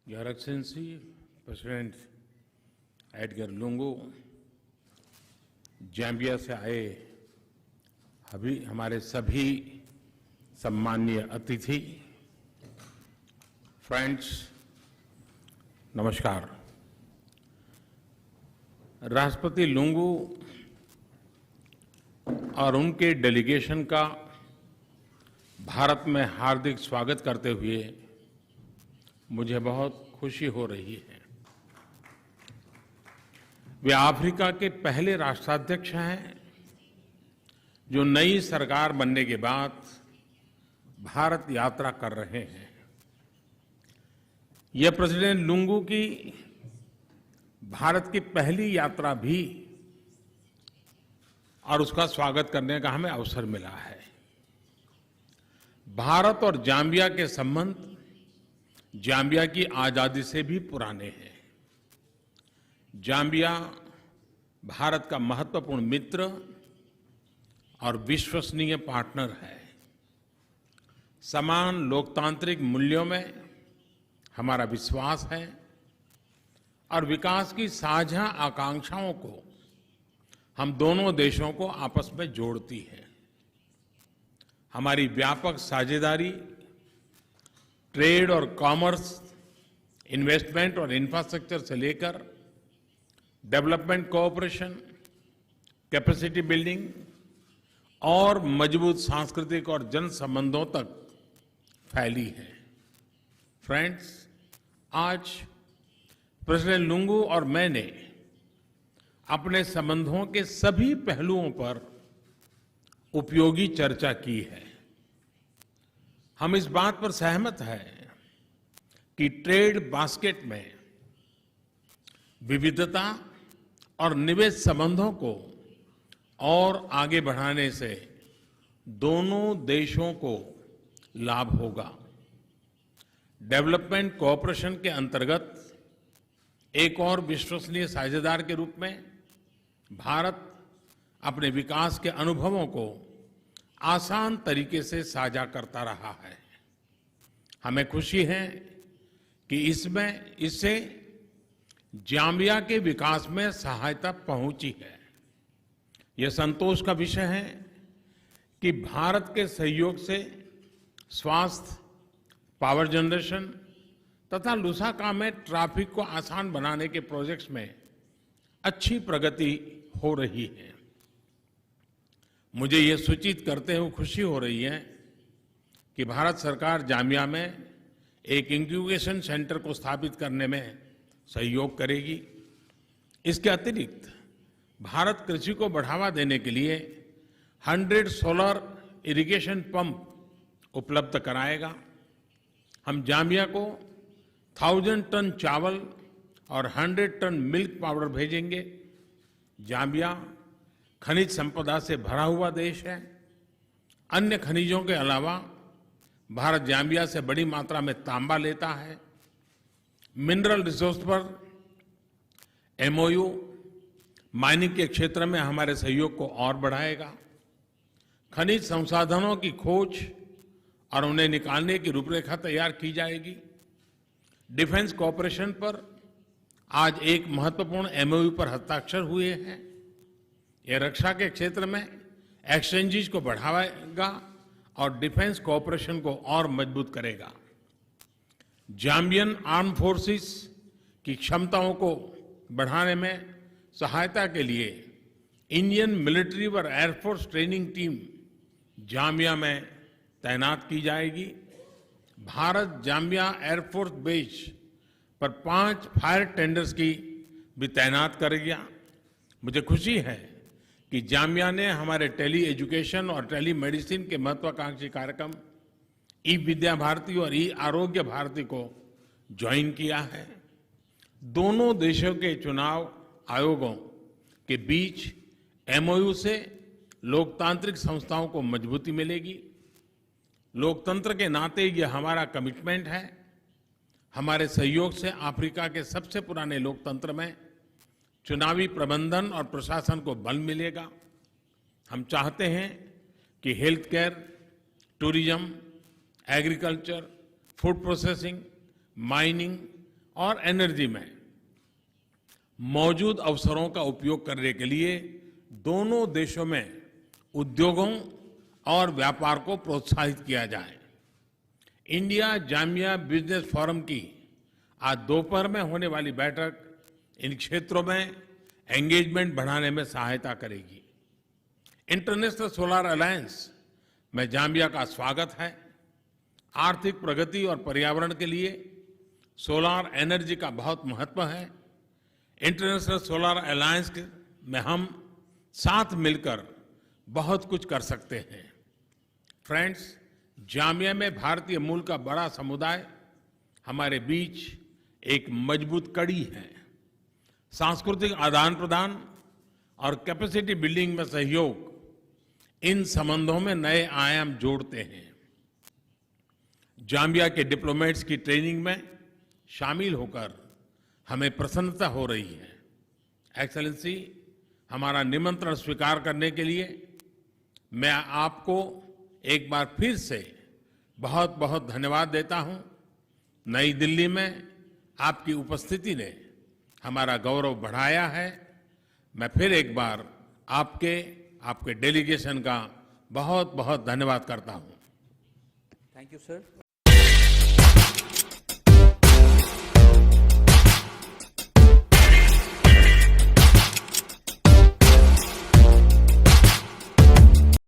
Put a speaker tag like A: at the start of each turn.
A: Your Excellency, President Edgar Lungu, Zambia से आए अभी हमारे सभी सम्माननीय अतिथि, फ्रेंड्स, नमस्कार। राष्ट्रपति लुंगू और उनके डेलीगेशन का भारत में हार्दिक स्वागत करते हुए मुझे बहुत खुशी हो रही है। वे अफ्रीका के पहले राष्ट्राध्यक्ष हैं जो नई सरकार बनने के बाद भारत यात्रा कर रहे हैं। यह प्रेसिडेंट लुंगू की भारत की पहली यात्रा भी और उसका स्वागत करने का हमें अवसर मिला है। भारत और जाम्बिया के संबंध जाम्बिया की आजादी से भी पुराने हैं। जाम्बिया भारत का महत्वपूर्ण मित्र और विश्वसनीय पार्टनर है। समान लोकतांत्रिक मूल्यों में हमारा विश्वास है और विकास की साझा आकांक्षाओं को हम दोनों देशों को आपस में जोड़ती है। हमारी व्यापक साझेदारी ट्रेड और कॉमर्स, इन्वेस्टमेंट और इंफ्रास्ट्रक्चर से लेकर डेवलपमेंट कोऑपरेशन, कैपेसिटी बिल्डिंग और मजबूत सांस्कृतिक और जन संबंधों तक फैली है। फ्रेंड्स, आज प्रेसिडेंट लुंगू और मैंने अपने संबंधों के सभी पहलुओं पर उपयोगी चर्चा की है। हम इस बात पर सहमत हैं कि ट्रेड बास्केट में विविधता और निवेश संबंधों को और आगे बढ़ाने से दोनों देशों को लाभ होगा। डेवलपमेंट कोऑपरेशन के अंतर्गत एक और विश्वसनीय साझेदार के रूप में भारत अपने विकास के अनुभवों को आसान तरीके से साझा करता रहा है। हमें खुशी है कि इससे जाम्बिया के विकास में सहायता पहुंची है। यह संतोष का विषय है कि भारत के सहयोग से स्वास्थ्य, पावर जनरेशन तथा लुसाका में ट्रैफिक को आसान बनाने के प्रोजेक्ट्स में अच्छी प्रगति हो रही है। मुझे ये सूचित करते हुए खुशी हो रही है कि भारत सरकार जाम्बिया में एक इंक्यूबेशन सेंटर को स्थापित करने में सहयोग करेगी। इसके अतिरिक्त भारत कृषि को बढ़ावा देने के लिए 100 सोलर इरिगेशन पंप उपलब्ध कराएगा। हम जाम्बिया को 1000 टन चावल और 100 टन मिल्क पाउडर भेजेंगे। जाम्बिया खनिज संपदा से भरा हुआ देश है। अन्य खनिजों के अलावा भारत जाम्बिया से बड़ी मात्रा में तांबा लेता है। मिनरल रिसोर्स पर एमओयू माइनिंग के क्षेत्र में हमारे सहयोग को और बढ़ाएगा। खनिज संसाधनों की खोज और उन्हें निकालने की रूपरेखा तैयार की जाएगी। डिफेंस कॉपरेशन पर आज एक महत्वपूर्ण एमओयू पर हस्ताक्षर हुए हैं। यह रक्षा के क्षेत्र में एक्सचेंजेस को बढ़ाएगा और डिफेंस कॉपरेशन को और मजबूत करेगा। जाम्बियन आर्म फोर्सेस की क्षमताओं को बढ़ाने में सहायता के लिए इंडियन मिलिट्री और एयरफोर्स ट्रेनिंग टीम जाम्बिया में तैनात की जाएगी। भारत जाम्बिया एयरफोर्स बेस पर 5 फायर टेंडर्स की भी तैनात करेगा। मुझे खुशी है कि जाम्बिया ने हमारे टेली एजुकेशन और टेली मेडिसिन के महत्वाकांक्षी कार्यक्रम ई विद्या भारती और ई आरोग्य भारती को ज्वाइन किया है। दोनों देशों के चुनाव आयोगों के बीच एमओयू से लोकतांत्रिक संस्थाओं को मजबूती मिलेगी। लोकतंत्र के नाते यह हमारा कमिटमेंट है। हमारे सहयोग से अफ्रीका के सबसे पुराने लोकतंत्र में चुनावी प्रबंधन और प्रशासन को बल मिलेगा। हम चाहते हैं कि health care, tourism, agriculture, food processing, mining और एनर्जी में मौजूद अवसरों का उपयोग करने के लिए दोनों देशों में उद्योगों और व्यापार को प्रोत्साहित किया जाए। इंडिया जाम्बिया बिजनेस फोरम की आज दोपहर में होने वाली बैठक इन क्षेत्रों में एंगेजमेंट बढ़ाने में सहायता करेगी। इंटरनेशनल सोलर अलायंस में जाम्बिया का स्वागत है। आर्थिक प्रगति और पर्यावरण के लिए सोलर एनर्जी का बहुत महत्व है। इंटरनेशनल सोलर अलायंस में हम साथ मिलकर बहुत कुछ कर सकते हैं। फ्रेंड्स, जाम्बिया में भारतीय मूल का बड़ा समुदाय हमारे बीच एक मजबूत कड़ी है। सांस्कृतिक आदान प्रदान और कैपेसिटी बिल्डिंग में सहयोग इन संबंधों में नए आयाम जोड़ते हैं। जाम्बिया के डिप्लोमेट्स की ट्रेनिंग में शामिल होकर हमें प्रसन्नता हो रही है। एक्सेलेंसी, हमारा निमंत्रण स्वीकार करने के लिए मैं आपको एक बार फिर से बहुत बहुत धन्यवाद देता हूं। नई दिल्ली में आपकी उपस्थिति ने हमारा गौरव बढ़ाया है। मैं फिर एक बार आपके डेलीगेशन का बहुत बहुत धन्यवाद करता हूं।
B: Thank you sir.